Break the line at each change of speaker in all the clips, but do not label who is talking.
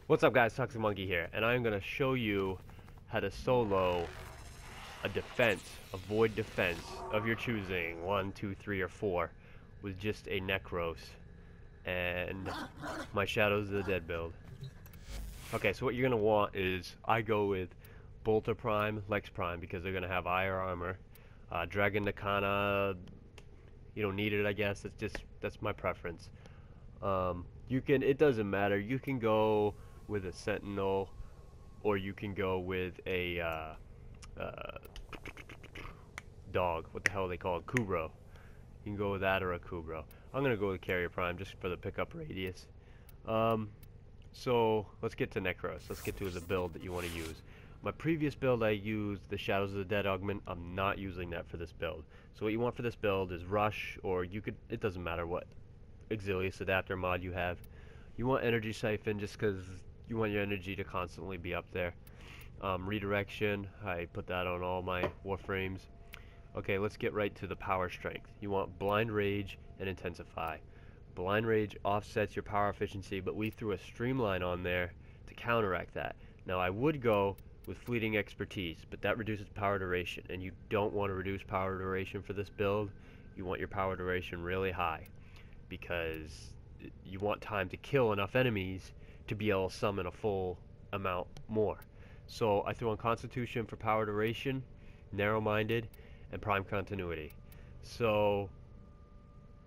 What's up guys, Toxic Monkey here, and I'm going to show you how to solo a defense, a void defense of your choosing, 1, 2, 3, or 4, with just a Nekros and my Shadows of the Dead build. Okay, so what you're going to want is, I go with Bolter Prime, Lex Prime, because they're going to have higher armor. Dragon Nakana, you don't need it, I guess, that's my preference. It doesn't matter, you can go with a Sentinel, or you can go with a dog. What the hell are they called? Kubro. You can go with that or a Kubro. I'm gonna go with Carrier Prime just for the pickup radius. So let's get to Nekros. Let's get to the build that you want to use. My previous build I used the Shadows of the Dead augment. I'm not using that for this build. So what you want for this build is Rush, or it doesn't matter what Exilius adapter mod you have. You want Energy Siphon just because you want your energy to constantly be up there. Redirection, I put that on all my Warframes. Okay, let's get right to the power strength. You want Blind Rage and Intensify. Blind Rage offsets your power efficiency, but we threw a Streamline on there to counteract that. Now I would go with Fleeting Expertise, but that reduces power duration, and you don't want to reduce power duration for this build. You want your power duration really high, because you want time to kill enough enemies to be able to summon a full amount more. So I threw on Constitution for power duration, Narrow-Minded, and Prime Continuity. So,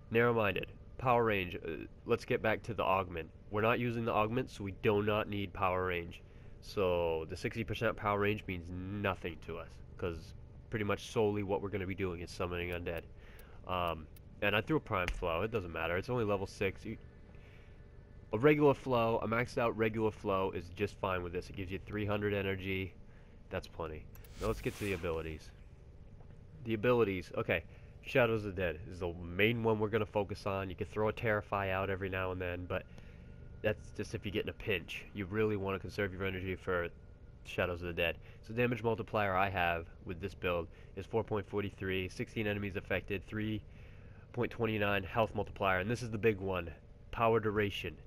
Narrow-Minded, power range, let's get back to the augment. We're not using the augment, so we do not need power range. So the 60% power range means nothing to us, because pretty much solely what we're going to be doing is summoning undead. And I threw a Prime Flow, it doesn't matter, it's only level 6. A regular flow, a maxed out regular flow is just fine with this. It gives you 300 energy, that's plenty. Now let's get to the abilities. The abilities, okay, Shadows of the Dead is the main one we're going to focus on. You can throw a Terrify out every now and then, but that's just if you get in a pinch. You really want to conserve your energy for Shadows of the Dead. So damage multiplier I have with this build is 4.43, 16 enemies affected, 3.29 health multiplier, and this is the big one, power duration,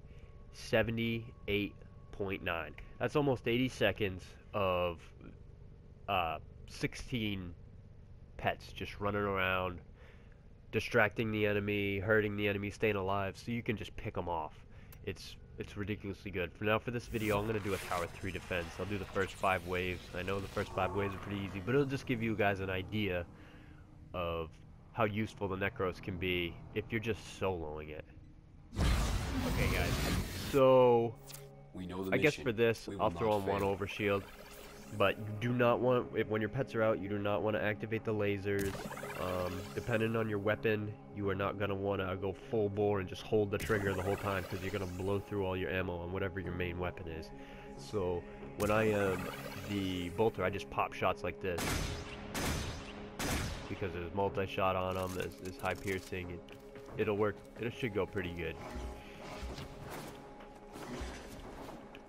78.9. That's almost 80 seconds of 16 pets just running around, distracting the enemy, hurting the enemy, staying alive, so you can just pick them off. It's ridiculously good. For this video, I'm going to do a Tower 3 defense. I'll do the first 5 waves. I know the first 5 waves are pretty easy, but it'll just give you guys an idea of how useful the Nekros can be if you're just soloing it. Okay guys, so I guess for this I'll throw on one overshield, but you do not want, when your pets are out, you do not want to activate the lasers. Depending on your weapon, you are not going to want to go full bore and just hold the trigger the whole time, because you're going to blow through all your ammo on whatever your main weapon is. So when I am the bolter, I just pop shots like this, because there's multi-shot on them, there's high piercing, it'll work, it should go pretty good.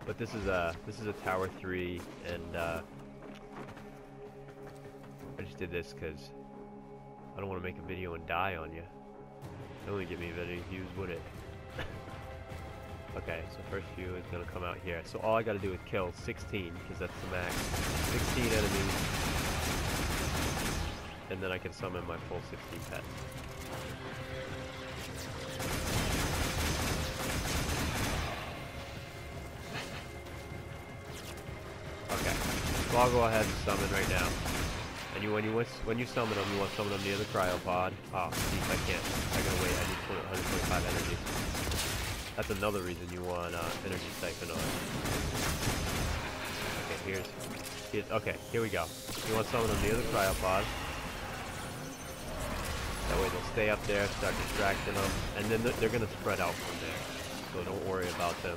But this is a Tower 3, and I just did this because I don't want to make a video and die on you. It only give me any views, would it? Okay, so first view is going to come out here. So all I got to do is kill 16, because that's the max. 16 enemies, and then I can summon my full 16 pets. So I'll go ahead and summon right now. And when you summon them, you want to summon them near the cryopod. Oh, geez, I can't. I gotta wait. I need 125 energy. That's another reason you want energy siphon on. Okay, okay, here we go. You want to summon them near the cryopod. That way they'll stay up there, start distracting them, and then they're gonna spread out from there. So don't worry about them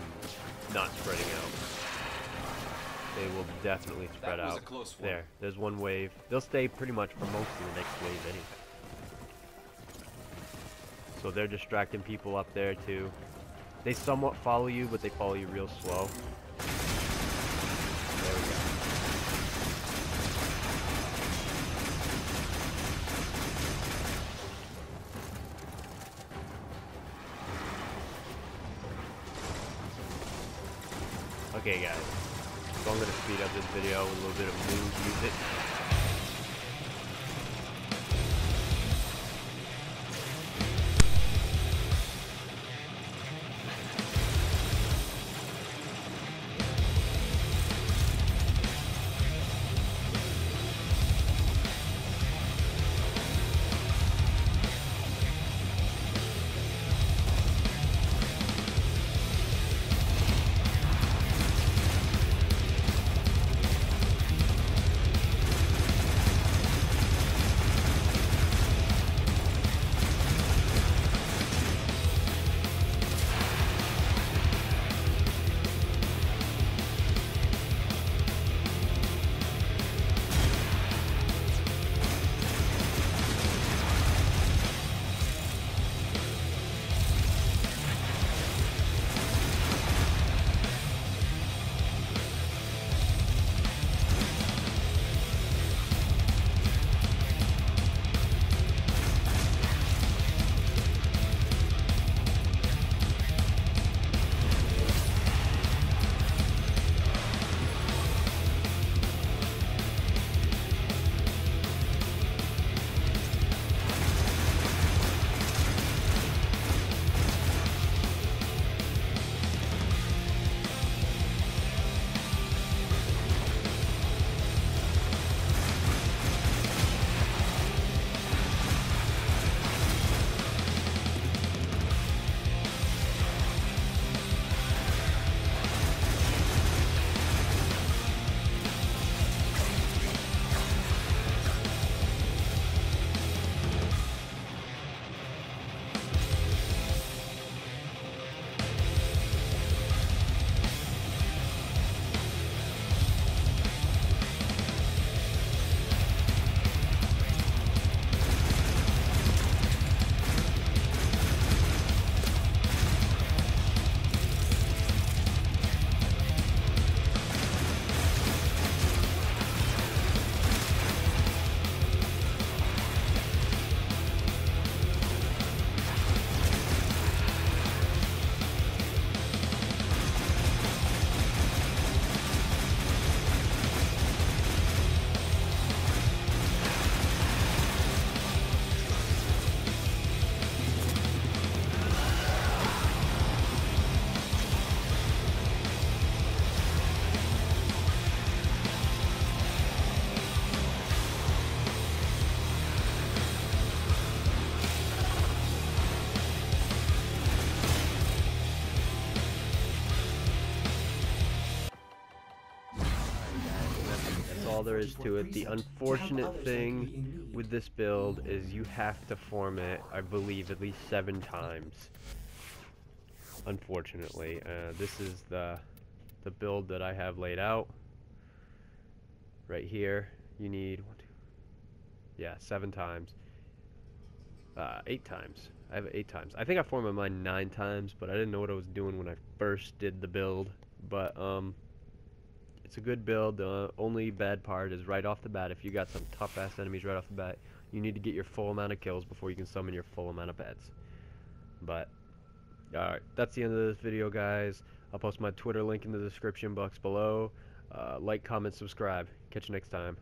not spreading out. They will definitely spread out. There's one wave. They'll stay pretty much for most of the next wave anyway. So they're distracting people up there too. They somewhat follow you, but they follow you real slow. There we go. Okay guys, so I'm going to speed up this video with a little bit of mood music. All there is to it. The unfortunate thing with this build is you have to form it, I believe, at least 7 times. Unfortunately, this is the build that I have laid out right here. You need 7 times, 8 times. I have it 8 times. I think I formed mine 9 times, but I didn't know what I was doing when I first did the build. But it's a good build. The only bad part is right off the bat, if you got some tough-ass enemies right off the bat, you need to get your full amount of kills before you can summon your full amount of pets. But, alright, that's the end of this video, guys. I'll post my Twitter link in the description box below. Like, comment, subscribe. Catch you next time.